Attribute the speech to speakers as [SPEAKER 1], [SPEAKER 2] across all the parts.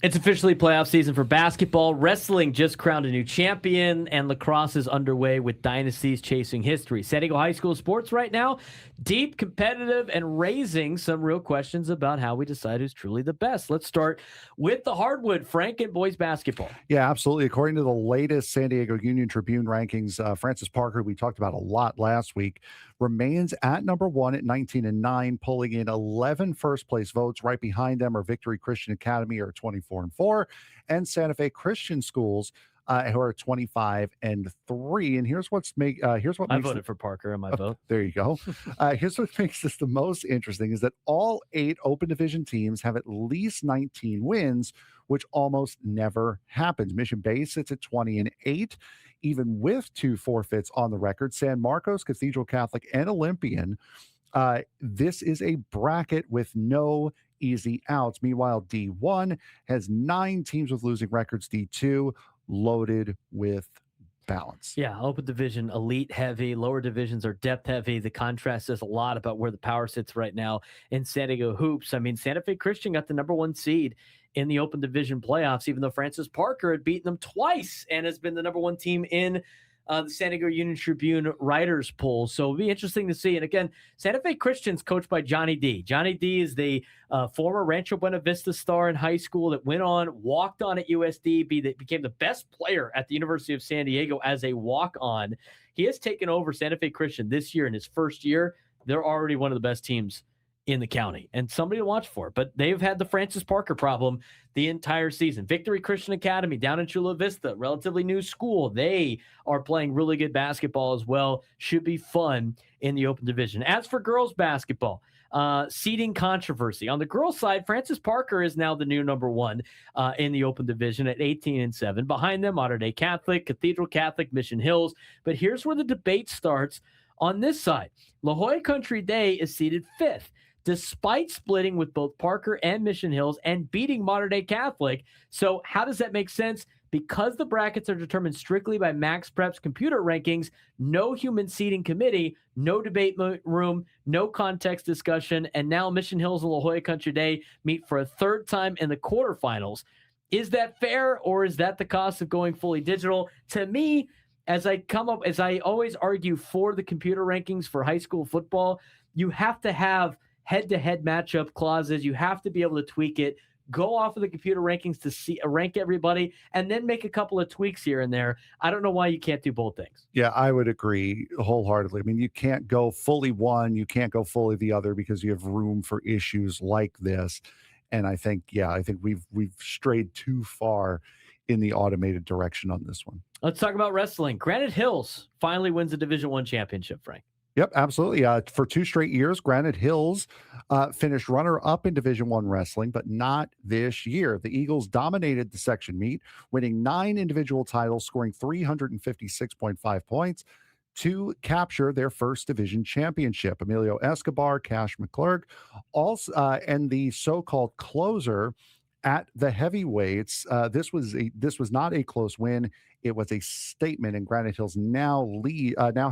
[SPEAKER 1] It's officially playoff season for basketball. Wrestling just crowned a new champion, and lacrosse is underway with dynasties chasing history. San Diego High School sports right now, deep, competitive, and raising some real questions about how we decide who's truly the best. Let's start with the hardwood, Frank, and boys basketball.
[SPEAKER 2] Yeah, absolutely. According to the latest San Diego Union Tribune rankings, Francis Parker, we talked about a lot last week, remains at number one at 19-9, pulling in 11 first place votes. Right behind them are Victory Christian Academy, are 24-4, and Santa Fe Christian Schools, who are 25-3. And here's what
[SPEAKER 1] I
[SPEAKER 2] makes
[SPEAKER 1] voted for Parker in my vote.
[SPEAKER 2] There you go. Here's what makes this the most interesting is that all 8 open division teams have at least 19 wins, which almost never happens. Mission Bay sits at 20-8, even with 2 forfeits on the record. San Marcos, Cathedral Catholic, and Olympian. This is a bracket with no easy outs. Meanwhile, D1 has 9 teams with losing records. D2 loaded with balance.
[SPEAKER 1] Yeah, open division, elite heavy. Lower divisions are depth heavy. The contrast says a lot about where the power sits right now in San Diego hoops. I mean, Santa Fe Christian got the number 1 seed in the open division playoffs, even though Francis Parker had beaten them twice and has been the number 1 team in the San Diego Union Tribune writers poll. So it'll be interesting to see. And again, Santa Fe Christian's coached by Johnny D. Johnny D is the former Rancho Buena Vista star in high school that went on, walked on at USD, became the best player at the University of San Diego as a walk-on. He has taken over Santa Fe Christian this year in his first year. They're already one of the best teams in the county and somebody to watch for. But they've had the Francis Parker problem the entire season. Victory Christian Academy down in Chula Vista, relatively new school. They are playing really good basketball as well. Should be fun in the open division. As for girls basketball, seeding controversy. On the girls' side, Francis Parker is now the new number 1 in the open division at 18-7. Behind them, Mater Dei Catholic, Cathedral Catholic, Mission Hills. But here's where the debate starts on this side. Jolla Country Day is seeded 5th. Despite splitting with both Parker and Mission Hills and beating Mater Dei Catholic. So how does that make sense? Because the brackets are determined strictly by MaxPreps computer rankings, no human seeding committee, no debate room, no context discussion, and now Mission Hills and La Jolla Country Day meet for a 3rd time in the quarterfinals. Is that fair, or is that the cost of going fully digital? To me, as I always argue for the computer rankings for high school football, you have to have head-to-head matchup clauses. You have to be able to tweak it, go off of the computer rankings to rank everybody, and then make a couple of tweaks here and there. I don't know why you can't do both things.
[SPEAKER 2] Yeah, I would agree wholeheartedly. I mean, you can't go fully one, you can't go fully the other because you have room for issues like this. And I think we've strayed too far in the automated direction on this one.
[SPEAKER 1] Let's talk about wrestling. Granite Hills finally wins the Division I championship, Frank.
[SPEAKER 2] Yep, absolutely. For 2 straight years, Granite Hills finished runner-up in Division I wrestling, but not this year. The Eagles dominated the section meet, winning 9 individual titles, scoring 356.5 points to capture their first division championship. Emilio Escobar, Cash McClurg, also, and the so-called closer at the heavyweights. This was not a close win. It was a statement, and Granite Hills now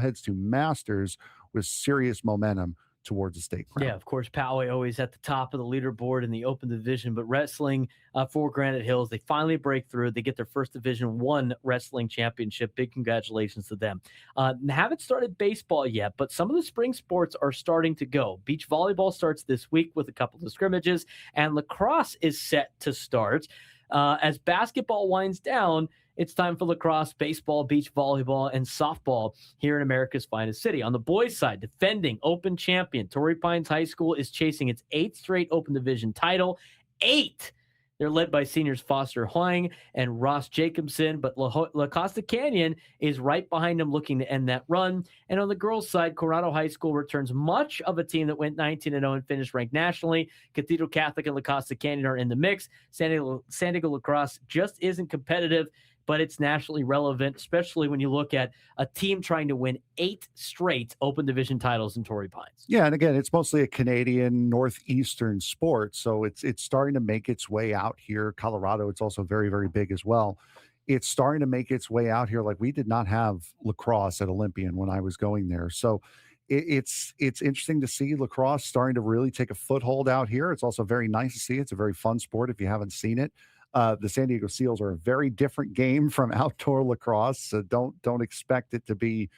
[SPEAKER 2] heads to Masters with serious momentum towards the state crown.
[SPEAKER 1] Yeah, of course, Poway always at the top of the leaderboard in the open division, but wrestling for Granite Hills, they finally break through. They get their first Division I wrestling championship. Big congratulations to them. Haven't started baseball yet, but some of the spring sports are starting to go. Beach volleyball starts this week with a couple of scrimmages, and lacrosse is set to start. As basketball winds down, it's time for lacrosse, baseball, beach volleyball, and softball here in America's finest city. On the boys' side, defending open champion Torrey Pines High School is chasing its 8th straight open division title. 8! They're led by seniors Foster Huang and Ross Jacobson, but La Costa Canyon is right behind them looking to end that run. And on the girls' side, Coronado High School returns much of a team that went 19-0 and finished ranked nationally. Cathedral Catholic and La Costa Canyon are in the mix. San Diego Lacrosse just isn't competitive, but it's nationally relevant, especially when you look at a team trying to win 8 straight open division titles in Torrey Pines.
[SPEAKER 2] Yeah, and again, it's mostly a Canadian northeastern sport, so it's starting to make its way out here. Colorado, it's also very, very big as well. It's starting to make its way out here. Like, we did not have lacrosse at Olympian when I was going there, so it's interesting to see lacrosse starting to really take a foothold out here. It's also very nice to see. It's a very fun sport if you haven't seen it. The San Diego Seals are a very different game from outdoor lacrosse, so don't expect it to be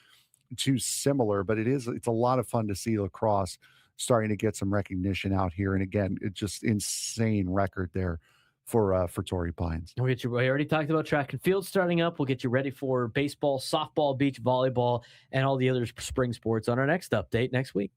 [SPEAKER 2] too similar. But it's a lot of fun to see lacrosse starting to get some recognition out here. And again, it's just insane record there for Torrey Pines.
[SPEAKER 1] We already talked about track and field starting up. We'll get you ready for baseball, softball, beach volleyball, and all the other spring sports on our next update next week.